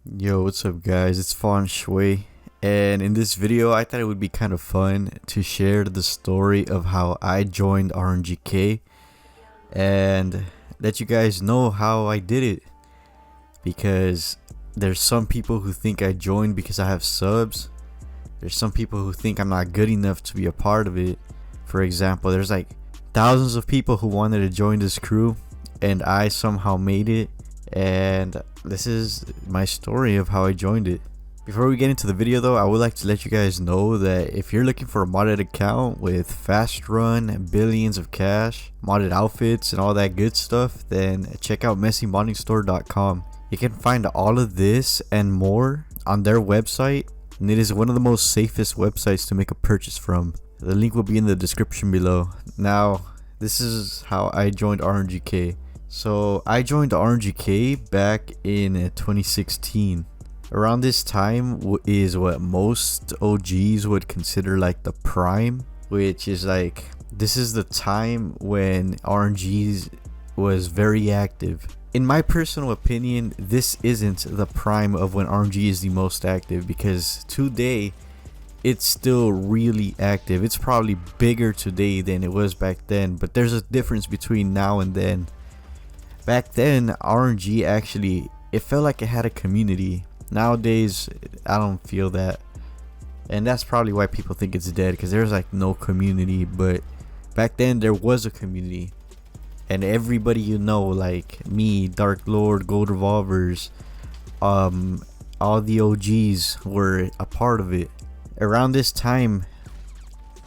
Yo, what's up guys? It's Fonshway, and in this video I thought it would be kind of fun to share the story of how I joined RNGK and let you guys know how I did it, because there's some people who think I joined because I have subs. There's some people who think I'm not good enough to be a part of it. For example, there's like thousands of people who wanted to join this crew and I somehow made it, and this is my story of how I joined it. Before we get into the video though, I would like to let you guys know that if you're looking for a modded account with fast run, billions of cash, modded outfits and all that good stuff, then check out messymoddingstore.com. You can find all of this and more on their website, and it is one of the most safest websites to make a purchase from. The link will be in the description below. Now, this is how I joined RNGK. So I joined RNGK back in 2016. Around this time is what most OGs would consider like the prime, which is like, this is the time when RNG was very active. In my personal opinion, this isn't the prime of when RNG is the most active, because today it's still really active. It's probably bigger today than it was back then, but there's a difference between now and then. Back then, RNG actually, it felt like it had a community. Nowadays, I don't feel that, and that's probably why people think it's dead, because there's like no community. But back then there was a community, and everybody you know, like me, Dark Lord, Gold Revolvers, all the OGs were a part of it. Around this time,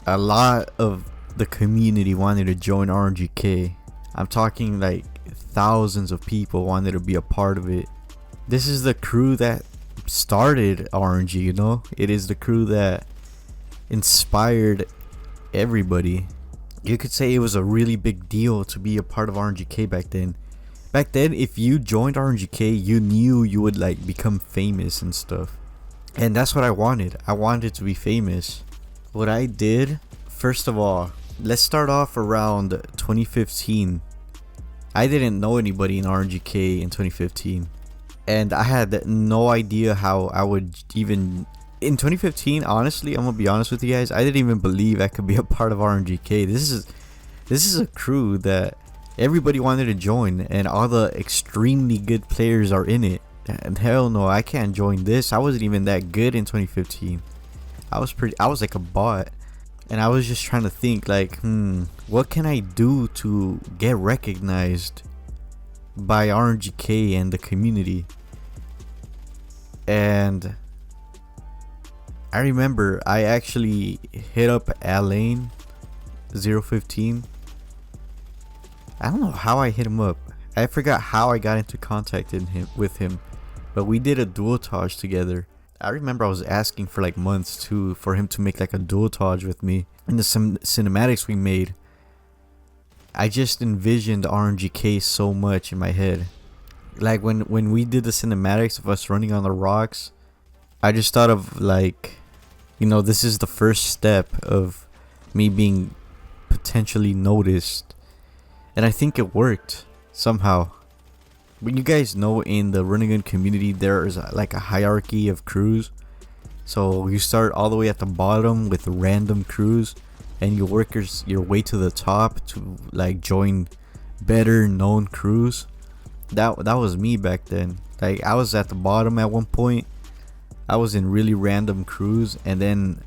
a lot of the community wanted to join RNGK. I'm talking like thousands of people wanted to be a part of it. This is the crew that started RNG, you know? It is the crew that inspired everybody. You could say it was a really big deal to be a part of RNGK back then. Back then, if you joined RNGK, you knew you would like become famous and stuff. And that's what I wanted. I wanted to be famous. What I did, first of all, let's start off around 2015. I didn't know anybody in RNGK in 2015, and I had no idea how I would even in 2015. Honestly, I'm gonna be honest with you guys, I didn't even believe I could be a part of RNGK. This is a crew that everybody wanted to join, and all the extremely good players are in it. And hell no, I can't join this. I wasn't even that good in 2015. I was like a bot. And I was just trying to think like, what can I do to get recognized by RNGK and the community? And I remember I actually hit up Alain 015. I don't know how I hit him up. I forgot how I got into contact with him, but we did a duotage together. I remember I was asking for like months too for him to make like a duotage with me. In the cinematics we made, I just envisioned RNGK so much in my head. Like when we did the cinematics of us running on the rocks, I just thought of like, you know, this is the first step of me being potentially noticed. And I think it worked somehow. But you guys know, in the Run N Gun community there is like a hierarchy of crews. So you start all the way at the bottom with random crews, and you work your way to the top to like join better known crews. That was me back then. Like I was at the bottom at one point. I was in really random crews, and then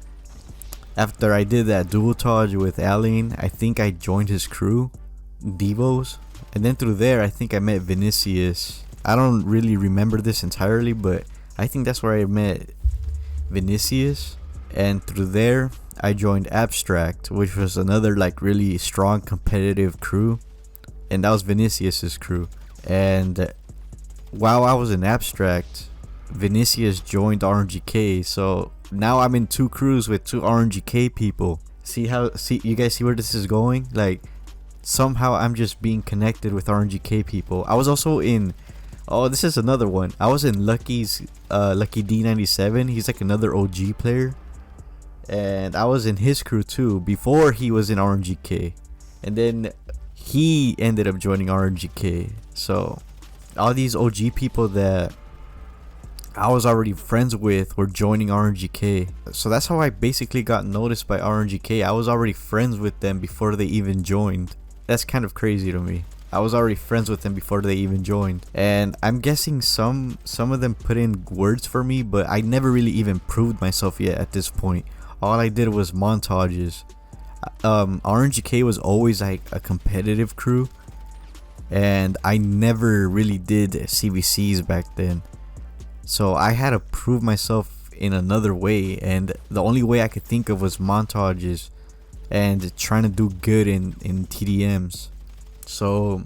after I did that duotage with Alain, I think I joined his crew, Devos. And then through there, I think I met Vinicius. I don't really remember this entirely, but I think that's where I met Vinicius. And through there, I joined Abstract, which was another like really strong competitive crew. And that was Vinicius's crew. And while I was in Abstract, Vinicius joined RNGK. So now I'm in two crews with two RNGK people. See you guys see where this is going? Like, somehow I'm just being connected with RNGK people. I was also in, oh, this is another one. I was in Lucky's Lucky D97. He's like another OG player, and I was in his crew too before he was in RNGK, and then he ended up joining RNGK. So all these OG people that I was already friends with were joining RNGK. So that's how I basically got noticed by RNGK. I was already friends with them before they even joined. That's kind of crazy to me. I was already friends with them before they even joined. And I'm guessing some of them put in words for me, but I never really even proved myself yet at this point. All I did was montages. RNGK was always like a competitive crew, and I never really did CVCs back then. So I had to prove myself in another way, and the only way I could think of was montages and trying to do good in TDMs. So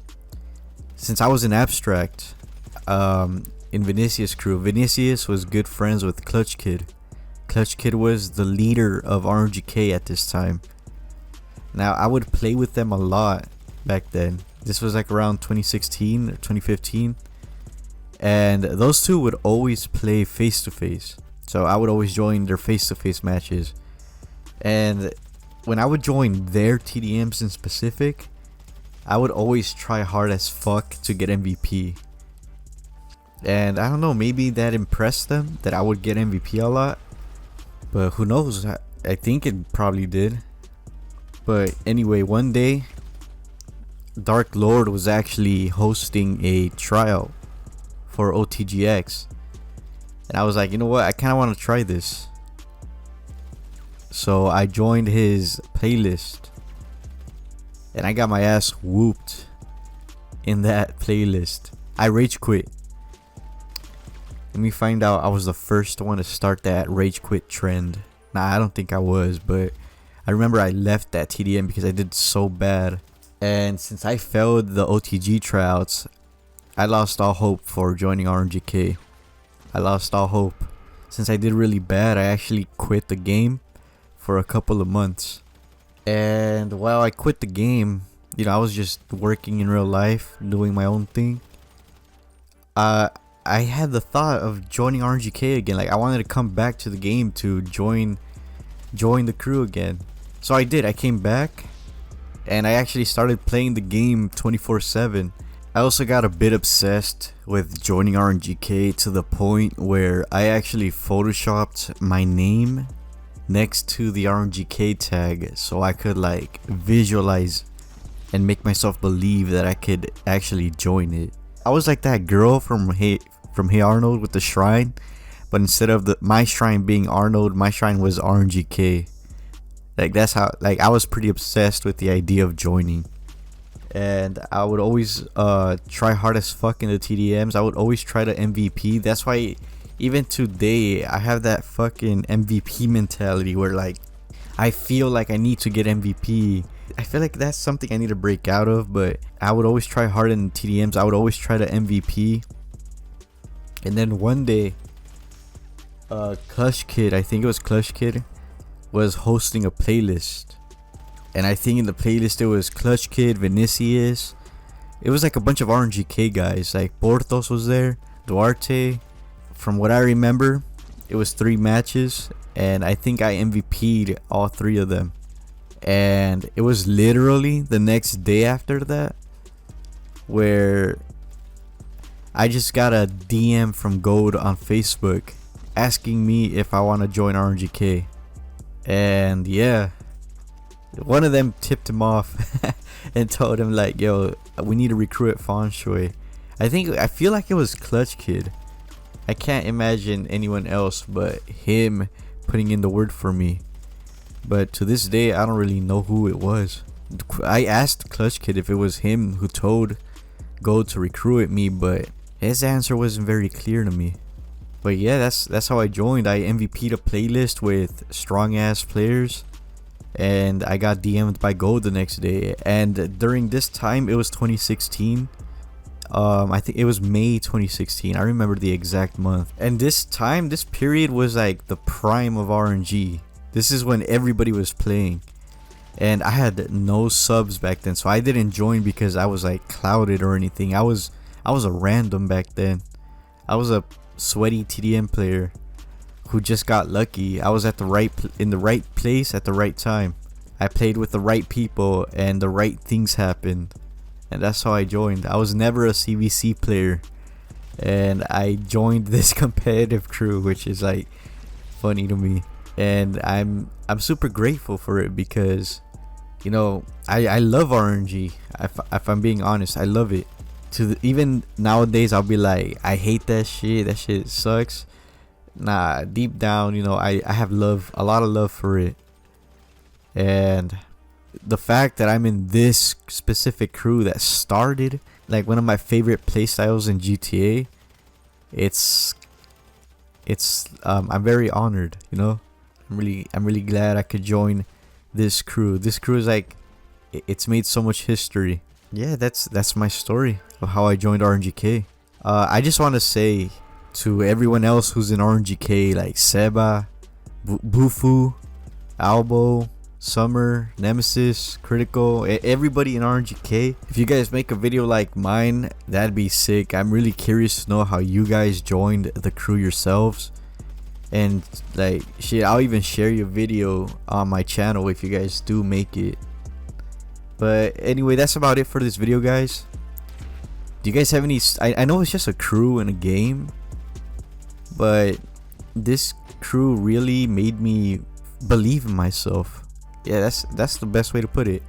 since I was in abstract, in Vinicius crew, Vinicius was good friends with Clutch Kid. Clutch Kid was the leader of RNGK at this time. Now I would play with them a lot back then. This was like around 2016 or 2015, and those two would always play face to face. So I would always join their face to face matches, and when I would join their TDMs in specific, I would always try hard as fuck to get MVP. And I don't know, maybe that impressed them that I would get MVP a lot, but who knows, I think it probably did. But anyway, one day Dark Lord was actually hosting a tryout for OTGX, and I was like, you know what, I kind of want to try this. So I joined his playlist, and I got my ass whooped in that playlist. I rage quit. Let me find out, I was the first one to start that rage quit trend. Nah, I don't think I was, but I remember I left that TDM because I did so bad. And since I failed the OTG tryouts, I lost all hope for joining RNGK. I lost all hope. Since I did really bad, I actually quit the game for a couple of months. And while I quit the game, you know, I was just working in real life, doing my own thing. I had the thought of joining RNGK again. Like, I wanted to come back to the game to join the crew again. So I did. I came back, and I actually started playing the game 24/7. I also got a bit obsessed with joining RNGK to the point where I actually photoshopped my name next to the RNGK tag so I could like visualize and make myself believe that I could actually join it. I was like that girl from Hey Arnold with the shrine, but instead of my shrine being Arnold, my shrine was RNGK. Like, that's how, like, I was pretty obsessed with the idea of joining. And I would always try hard as fuck in the TDMs. I would always try to MVP. That's why even today I have that fucking MVP mentality where, like, I feel like I need to get MVP. I feel like that's something I need to break out of, but I would always try hard in TDMs. I would always try to MVP. And then one day, Clutch Kid, I think it was Clutch Kid, was hosting a playlist. And I think in the playlist it was Clutch Kid, Vinicius. It was like a bunch of RNGK guys. Like Portos was there, Duarte. From what I remember, it was 3 matches, and I think I MVP'd all 3 of them. And it was literally the next day after that where I just got a DM from Gold on Facebook asking me if I want to join RNGK. And yeah, one of them tipped him off and told him like, yo, we need to recruit Fonshway. I feel like it was Clutch Kid. I can't imagine anyone else but him putting in the word for me. But to this day, I don't really know who it was. I asked Clutch Kid if it was him who told Gold to recruit me, but his answer wasn't very clear to me. But yeah, that's how I joined. I MVP'd a playlist with strong ass players, and I got DM'd by Gold the next day. And during this time, it was 2016. I think it was May 2016. I remember the exact month. And this period was like the prime of RNG. This is when everybody was playing, and I had no subs back then, so I didn't join because I was like clouded or anything. I was a random back then. I was a sweaty TDM player who just got lucky. I was in the right place at the right time. I played with the right people, and the right things happened, and that's how I joined. I was never a CVC player. and I joined this competitive crew, which is like funny to me. And I'm super grateful for it because, you know, I love RNG. If I'm being honest, I love it. Even nowadays, I'll be like, I hate that shit. That shit sucks. Nah, deep down, you know, I have love, a lot of love for it. And the fact that I'm in this specific crew that started like one of my favorite playstyles in GTA, it's I'm very honored, you know. I'm really glad I could join this crew. This crew is like, it's made so much history. Yeah, that's my story of how I joined RNGK. I just want to say to everyone else who's in RNGK, like Seba, Bufu, Albo, Summer, Nemesis, Critical, everybody in RNGK, if you guys make a video like mine, that'd be sick. I'm really curious to know how you guys joined the crew yourselves. And like shit, I'll even share your video on my channel if you guys do make it. But anyway, that's about it for this video, guys. Do you guys have any I know it's just a crew in a game, but this crew really made me believe in myself. Yeah, that's the best way to put it.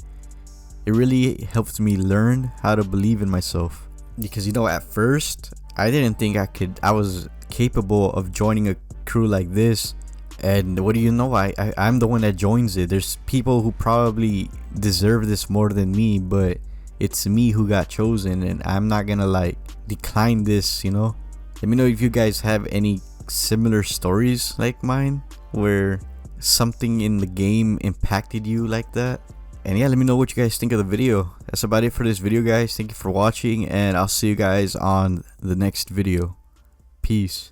It really helped me learn how to believe in myself, because you know, at first I didn't think I was capable of joining a crew like this. And what do you know, I'm the one that joins it. There's people who probably deserve this more than me, but it's me who got chosen, and I'm not gonna like decline this, you know. Let me know if you guys have any similar stories like mine, where something in the game impacted you like that. And yeah, let me know what you guys think of the video. That's about it for this video, guys. Thank you for watching, and I'll see you guys on the next video. Peace.